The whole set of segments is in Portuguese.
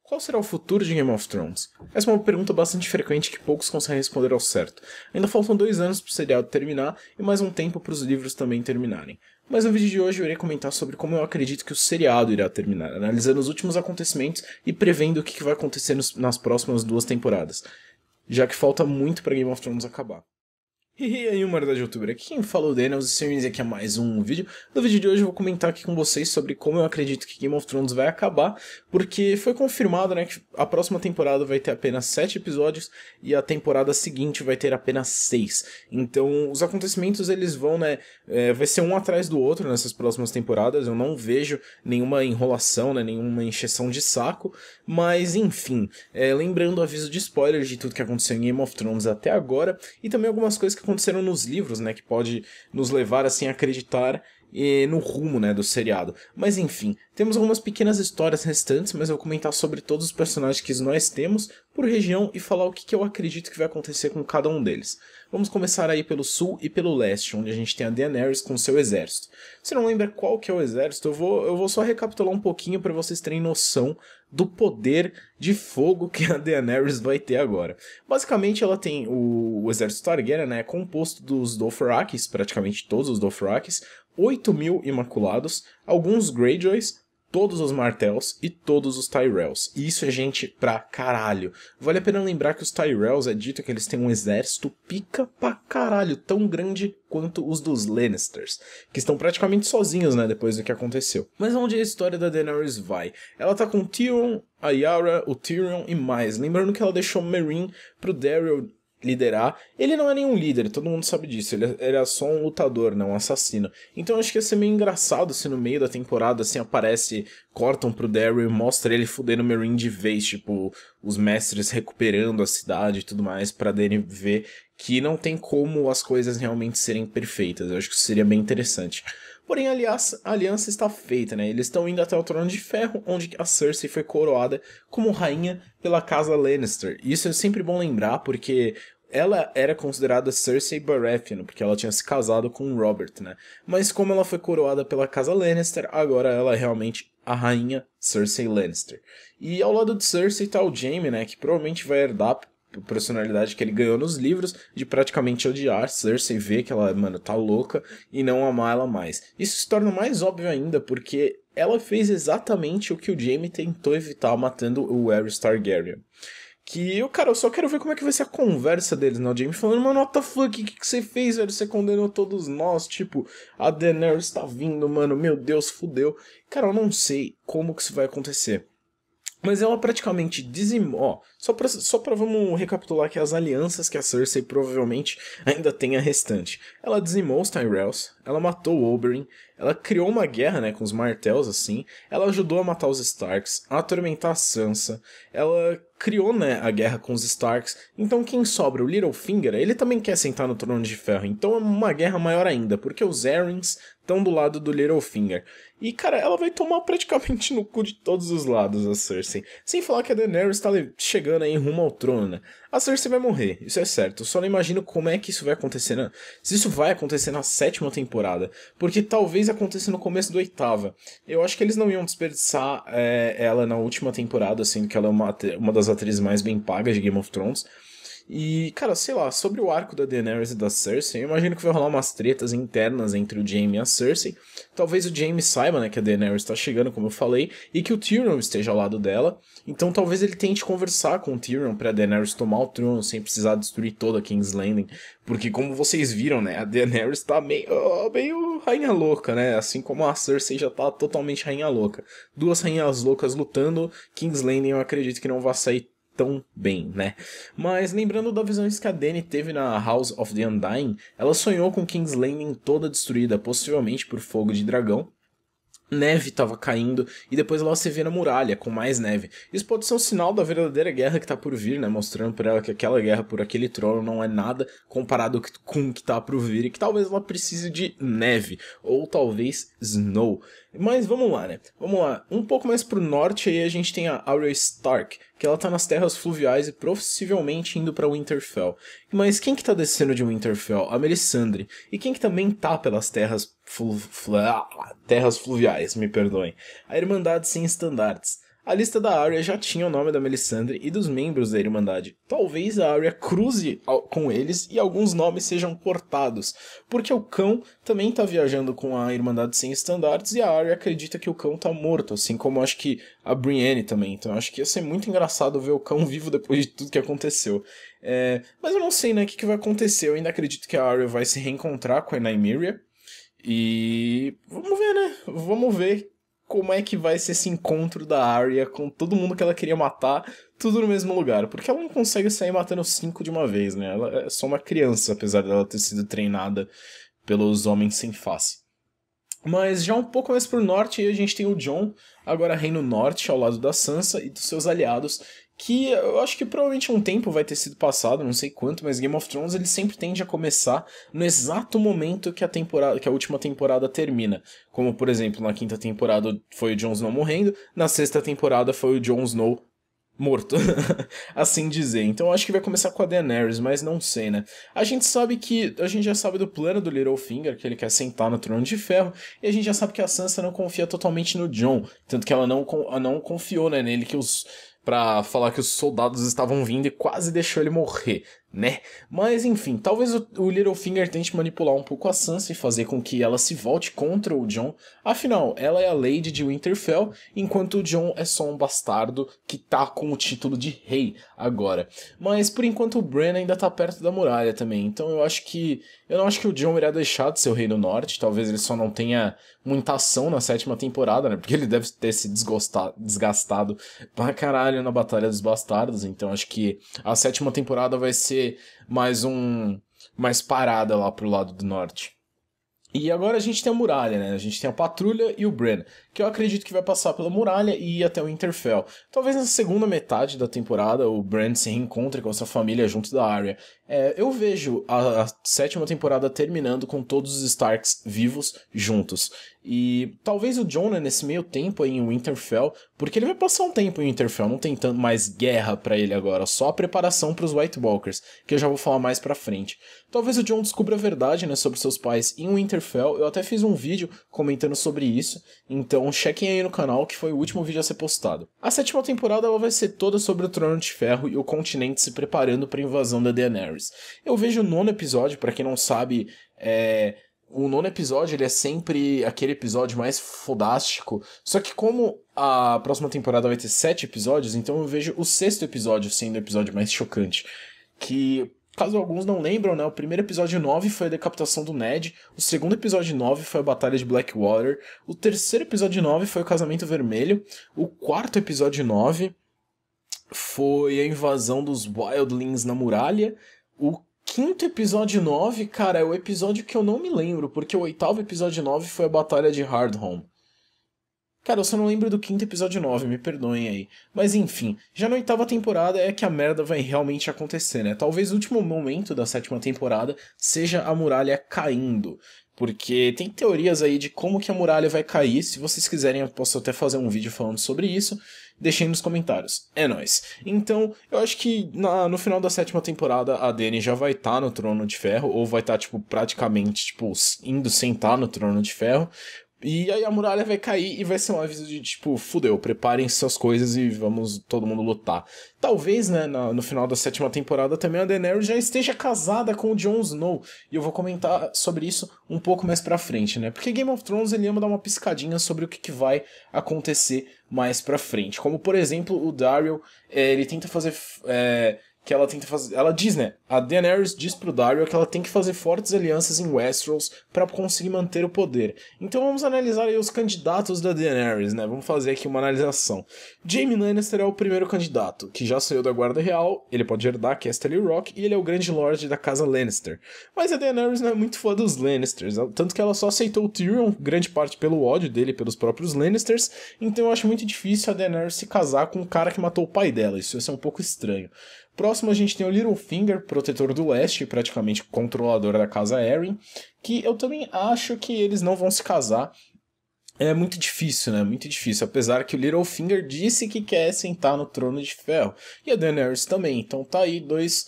Qual será o futuro de Game of Thrones? Essa é uma pergunta bastante frequente que poucos conseguem responder ao certo. Ainda faltam 2 anos para o seriado terminar e mais um tempo para os livros também terminarem. Mas no vídeo de hoje eu irei comentar sobre como eu acredito que o seriado irá terminar, analisando os últimos acontecimentos e prevendo o que vai acontecer nas próximas 2 temporadas, já que falta muito para Game of Thrones acabar. E aí, humanidade youtuber, aqui quem fala é o Daniel, e sejam aqui a mais um vídeo. No vídeo de hoje eu vou comentar aqui com vocês sobre como eu acredito que Game of Thrones vai acabar, porque foi confirmado, né, que a próxima temporada vai ter apenas 7 episódios e a temporada seguinte vai ter apenas 6. Então, os acontecimentos eles vão, né, vai ser um atrás do outro nessas próximas temporadas. Eu não vejo nenhuma enrolação, né, nenhuma encheção de saco, mas enfim, lembrando o aviso de spoilers de tudo que aconteceu em Game of Thrones até agora e também algumas coisas que aconteceram nos livros, né, que pode nos levar assim a acreditar no rumo, né, do seriado. Mas enfim, temos algumas pequenas histórias restantes, mas eu vou comentar sobre todos os personagens que nós temos por região e falar o que eu acredito que vai acontecer com cada um deles. Vamos começar aí pelo sul e pelo leste, onde a gente tem a Daenerys com seu exército. Se não lembra qual que é o exército, eu vou só recapitular um pouquinho para vocês terem noção do poder de fogo que a Daenerys vai ter agora. Basicamente ela tem o exército Targaryen, né, composto dos Dothrakis, praticamente todos os Dothrakis, 8.000 Imaculados, alguns Greyjoys, todos os Martells e todos os Tyrells. E isso é gente pra caralho. Vale a pena lembrar que os Tyrells é dito que eles têm um exército pica pra caralho, tão grande quanto os dos Lannisters, que estão praticamente sozinhos, né, depois do que aconteceu. Mas onde a história da Daenerys vai? Ela tá com o Tyrion, a Yara, o Tyrion e mais. Lembrando que ela deixou Meereen pro Daryl liderar. Ele não é nenhum líder, todo mundo sabe disso. Ele era só um lutador, não um assassino. Então eu acho que ia ser meio engraçado se no meio da temporada assim aparece, cortam pro Daryl e mostra ele fudendo o Meereen de vez, tipo, os mestres recuperando a cidade e tudo mais, pra Dany ver que não tem como as coisas realmente serem perfeitas. Eu acho que isso seria bem interessante. Porém, a aliança está feita, né? Eles estão indo até o Trono de Ferro, onde a Cersei foi coroada como rainha pela casa Lannister. Isso é sempre bom lembrar, porque ela era considerada Cersei Baratheon, porque ela tinha se casado com o Robert, né? Mas como ela foi coroada pela casa Lannister, agora ela é realmente a rainha Cersei Lannister. E ao lado de Cersei tá o Jaime, né? Que provavelmente vai herdar a personalidade que ele ganhou nos livros, de praticamente odiar Cersei, ver que ela, mano, tá louca e não amar ela mais. Isso se torna mais óbvio ainda, porque ela fez exatamente o que o Jaime tentou evitar matando o Aerys Targaryen. Que eu só quero ver como é que vai ser a conversa deles, né? O Jaime falando, mano, what the fuck, o que você fez, velho? Você condenou todos nós, tipo, a Daenerys tá vindo, mano, meu Deus, fudeu. Cara, eu não sei como que isso vai acontecer. Mas ela praticamente dizimou, ó, só pra vamos recapitular aqui as alianças que a Cersei provavelmente ainda tem a restante. Ela dizimou os Tyrells, ela matou o Oberyn, ela criou uma guerra, né, com os Martells, assim, ela ajudou a matar os Starks, a atormentar a Sansa, ela criou, né, a guerra com os Starks, então quem sobra, o Littlefinger, ele também quer sentar no Trono de Ferro, então é uma guerra maior ainda, porque os Arryns estão do lado do Littlefinger. E, cara, ela vai tomar praticamente no cu de todos os lados, a Cersei. Sem falar que a Daenerys tá chegando aí rumo ao trono, né? A Cersei vai morrer, isso é certo. Eu só não imagino como é que isso vai acontecer, né? Se isso vai acontecer na 7ª temporada. Porque talvez aconteça no começo da 8ª. Eu acho que eles não iam desperdiçar ela na última temporada, sendo que ela é uma das atrizes mais bem pagas de Game of Thrones. E, cara, sei lá, sobre o arco da Daenerys e da Cersei, eu imagino que vai rolar umas tretas internas entre o Jaime e a Cersei. Talvez o Jaime saiba, né, que a Daenerys está chegando, como eu falei, e que o Tyrion esteja ao lado dela. Então talvez ele tente conversar com o Tyrion pra Daenerys tomar o trono sem precisar destruir toda King's Landing. Porque como vocês viram, né, a Daenerys tá meio rainha louca, né? Assim como a Cersei já tá totalmente rainha louca. 2 rainhas loucas lutando, King's Landing eu acredito que não vai sair tão bem, né? Mas lembrando das visões que a Dany teve na House of the Undying, ela sonhou com King's Landing toda destruída, possivelmente por fogo de dragão. Neve estava caindo e depois ela se vê na muralha com mais neve. Isso pode ser um sinal da verdadeira guerra que tá por vir, né? Mostrando para ela que aquela guerra por aquele trono não é nada comparado com o que tá por vir e que talvez ela precise de neve ou talvez snow. Mas vamos lá, né? Vamos lá. Um pouco mais pro norte aí a gente tem a Arya Stark, que ela tá nas terras fluviais e possivelmente indo pra Winterfell. Mas quem que tá descendo de Winterfell? A Melisandre. E quem que também tá pelas terras fluviais, me perdoem? A Irmandade Sem Estandartes. A lista da Arya já tinha o nome da Melisandre e dos membros da Irmandade. Talvez a Arya cruze com eles e alguns nomes sejam cortados, porque o cão também tá viajando com a Irmandade Sem Estandartes e a Arya acredita que o cão tá morto, assim como acho que a Brienne também. Então acho que ia ser muito engraçado ver o cão vivo depois de tudo que aconteceu. Mas eu não sei, né, o que vai acontecer. Eu ainda acredito que a Arya vai se reencontrar com a Nymeria. E vamos ver, né? Vamos ver como é que vai ser esse encontro da Arya com todo mundo que ela queria matar, tudo no mesmo lugar. Porque ela não consegue sair matando 5 de uma vez, né? Ela é só uma criança, apesar dela ter sido treinada pelos Homens Sem Face. Mas já um pouco mais pro norte, a gente tem o Jon, agora Reino Norte, ao lado da Sansa e dos seus aliados, que eu acho que provavelmente um tempo vai ter sido passado, não sei quanto, mas Game of Thrones ele sempre tende a começar no exato momento que a última temporada termina. Como, por exemplo, na quinta temporada foi o Jon Snow morrendo, na sexta temporada foi o Jon Snow morto, assim dizer. Então eu acho que vai começar com a Daenerys, mas não sei, né? A gente já sabe do plano do Littlefinger, que ele quer sentar no Trono de Ferro, e a gente já sabe que a Sansa não confia totalmente no Jon, tanto que ela não confiou, né, nele pra falar que os soldados estavam vindo e quase deixou ele morrer, né? Mas enfim, talvez o Littlefinger tente manipular um pouco a Sansa e fazer com que ela se volte contra o Jon. Afinal, ela é a Lady de Winterfell, enquanto o Jon é só um bastardo que tá com o título de rei agora. Mas por enquanto o Bran ainda tá perto da muralha também, então eu não acho que o Jon irá deixar de ser o Rei do Norte. Talvez ele só não tenha muita ação na sétima temporada, né? Porque ele deve ter se desgastado pra caralho na Batalha dos Bastardos. Então acho que a sétima temporada vai ser mais parada lá pro lado do norte. E agora a gente tem a muralha, né? A gente tem a patrulha e o Bran, que eu acredito que vai passar pela muralha e ir até o Winterfell. Talvez na segunda metade da temporada o Bran se reencontre com a sua família junto da Arya. Eu vejo a sétima temporada terminando com todos os Starks vivos juntos. E talvez o Jon, né, nesse meio tempo aí em Winterfell, porque ele vai passar um tempo em Winterfell, não tem tanto mais guerra pra ele agora, só a preparação pros White Walkers, que eu já vou falar mais pra frente. Talvez o Jon descubra a verdade, né, sobre seus pais em Winterfell. Eu até fiz um vídeo comentando sobre isso, então chequem aí no canal que foi o último vídeo a ser postado. A sétima temporada ela vai ser toda sobre o Trono de Ferro e o continente se preparando para a invasão da Daenerys. Eu vejo o nono episódio, pra quem não sabe, o nono episódio ele é sempre aquele episódio mais fodástico, só que como a próxima temporada vai ter 7 episódios, então eu vejo o sexto episódio sendo o episódio mais chocante, que... Caso alguns não lembram, né, o primeiro episódio 9 foi a decapitação do Ned, o segundo episódio 9 foi a Batalha de Blackwater, o terceiro episódio 9 foi o Casamento Vermelho, o quarto episódio 9 foi a invasão dos Wildlings na muralha, o quinto episódio 9, cara, é o episódio que eu não me lembro, porque o oitavo episódio 9 foi a Batalha de Hardhome. Cara, eu só não lembro do quinto episódio 9, me perdoem aí. Mas enfim, já na oitava temporada é que a merda vai realmente acontecer, né? Talvez o último momento da sétima temporada seja a muralha caindo. Porque tem teorias aí de como que a muralha vai cair. Se vocês quiserem, eu posso até fazer um vídeo falando sobre isso. Deixem nos comentários. É nóis. Então, eu acho que no final da sétima temporada a Dany já vai estar no Trono de Ferro. Ou vai estar, praticamente, indo sentar no Trono de Ferro. E aí a muralha vai cair e vai ser um aviso de, fudeu, preparem suas coisas e vamos todo mundo lutar. Talvez, né, no final da sétima temporada também a Daenerys já esteja casada com o Jon Snow. E eu vou comentar sobre isso um pouco mais pra frente, né? Porque Game of Thrones ele ama dar uma piscadinha sobre o que vai acontecer mais pra frente. Como, por exemplo, o Daario, ele tenta fazer... Ela diz, né? A Daenerys diz pro Daario que ela tem que fazer fortes alianças em Westeros para conseguir manter o poder. Então vamos analisar aí os candidatos da Daenerys, né? Vamos fazer aqui uma analisação. Jaime Lannister é o primeiro candidato, que já saiu da Guarda Real, ele pode herdar Casterly Rock e ele é o grande lord da casa Lannister. Mas a Daenerys não é muito fã dos Lannisters, tanto que ela só aceitou o Tyrion, grande parte pelo ódio dele pelos próprios Lannisters, então eu acho muito difícil a Daenerys se casar com um cara que matou o pai dela, isso ia ser um pouco estranho. Próximo a gente tem o Littlefinger, protetor do leste, praticamente controlador da casa Arryn, que eu também acho que eles não vão se casar. É muito difícil, né? Muito difícil, apesar que o Littlefinger disse que quer sentar no Trono de Ferro, e a Daenerys também, então tá aí duas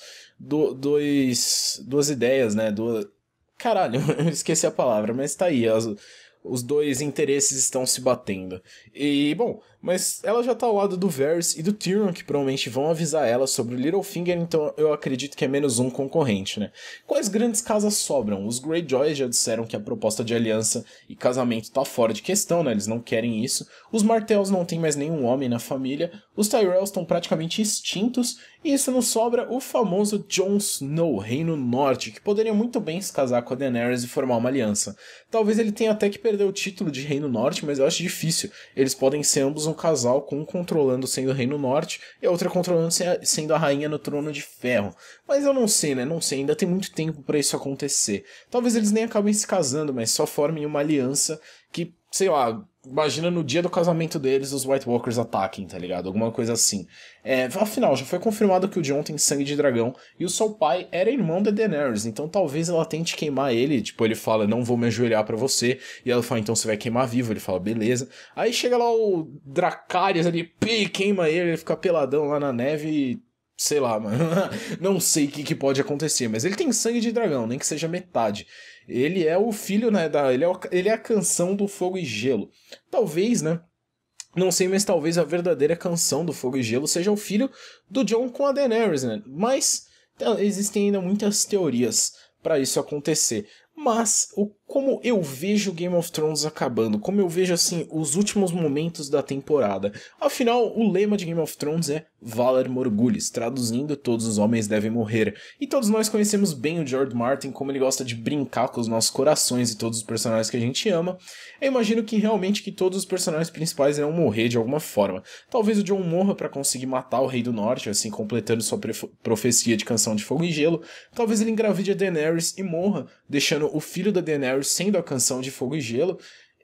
ideias, né? Caralho, eu esqueci a palavra, mas tá aí, os dois interesses estão se batendo. E, bom, mas ela já tá ao lado do Varys e do Tyrion, que provavelmente vão avisar ela sobre o Littlefinger, então eu acredito que é menos um concorrente, né? Quais grandes casas sobram? Os Greyjoys já disseram que a proposta de aliança e casamento tá fora de questão, né? Eles não querem isso. Os Martells não tem mais nenhum homem na família. Os Tyrells estão praticamente extintos. E isso nos sobra o famoso Jon Snow, Reino Norte, que poderia muito bem se casar com a Daenerys e formar uma aliança. Talvez ele tenha até que perder o título de Reino Norte, mas eu acho difícil. Eles podem ser ambos um casal, com um controlando sendo o Reino Norte e a outra controlando sendo a Rainha no Trono de Ferro. Mas eu não sei, né? Não sei, ainda tem muito tempo pra isso acontecer. Talvez eles nem acabem se casando, mas só formem uma aliança que, sei lá, imagina no dia do casamento deles os White Walkers ataquem, tá ligado? Alguma coisa assim. Afinal, já foi confirmado que o Jon tem sangue de dragão e o seu pai era irmão da Daenerys, então talvez ela tente queimar ele. Tipo, ele fala, não vou me ajoelhar pra você, e ela fala, então você vai queimar vivo. Ele fala, beleza. Aí chega lá o Dracarys ali, queima ele fica peladão lá na neve e... sei lá, mano. Não sei o que pode acontecer, mas ele tem sangue de dragão, nem que seja metade. Ele é o filho, né, ele é a canção do fogo e gelo. Talvez, né, não sei, mas talvez a verdadeira canção do fogo e gelo seja o filho do Jon com a Daenerys, né? Mas existem ainda muitas teorias para isso acontecer. Mas como eu vejo Game of Thrones acabando, como eu vejo assim os últimos momentos da temporada. Afinal, o lema de Game of Thrones é Valar Morghulis, traduzindo todos os homens devem morrer. E todos nós conhecemos bem o George Martin, como ele gosta de brincar com os nossos corações e todos os personagens que a gente ama. Eu imagino que realmente que todos os personagens principais irão morrer de alguma forma. Talvez o Jon morra para conseguir matar o Rei do Norte, assim completando sua profecia de Canção de Fogo e Gelo. Talvez ele engravide a Daenerys e morra, deixando o filho da Daenerys sendo a Canção de Fogo e Gelo,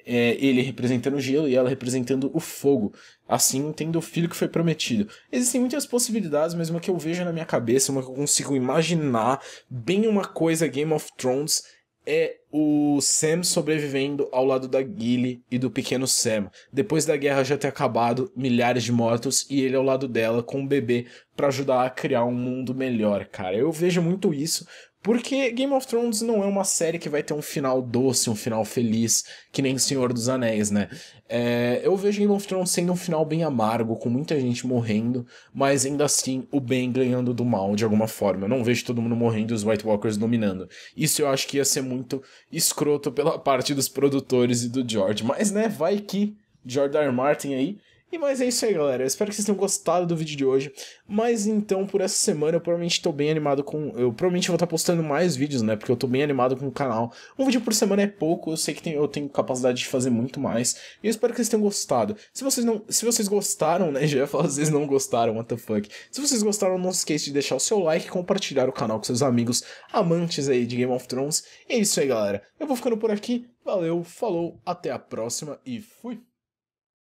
ele representando o gelo e ela representando o fogo, assim tendo o filho que foi prometido. Existem muitas possibilidades, mas uma que eu vejo na minha cabeça, uma que eu consigo imaginar bem uma coisa Game of Thrones é o Sam sobrevivendo ao lado da Gilly e do pequeno Sam. Depois da guerra já ter acabado, milhares de mortos, e ele ao lado dela com um bebê pra ajudar a criar um mundo melhor, cara. Eu vejo muito isso, porque Game of Thrones não é uma série que vai ter um final doce, um final feliz, que nem Senhor dos Anéis, né? Eu vejo Game of Thrones sendo um final bem amargo, com muita gente morrendo, mas ainda assim o bem ganhando do mal de alguma forma. Eu não vejo todo mundo morrendo e os White Walkers dominando. Isso eu acho que ia ser muito escroto pela parte dos produtores e do George. Mas, né, vai que George R. R. Martin aí. Mas é isso aí, galera. Eu espero que vocês tenham gostado do vídeo de hoje. Mas então, por essa semana, eu provavelmente tô bem animado com... Eu provavelmente vou estar postando mais vídeos, né? Porque eu tô bem animado com o canal. Um vídeo por semana é pouco. Eu sei que eu tenho capacidade de fazer muito mais. E eu espero que vocês tenham gostado. Se vocês gostaram, né? Já ia falar, vocês não gostaram, what the fuck. Se vocês gostaram, não se esqueça de deixar o seu like e compartilhar o canal com seus amigos amantes aí de Game of Thrones. E é isso aí, galera. Eu vou ficando por aqui. Valeu, falou, até a próxima e fui!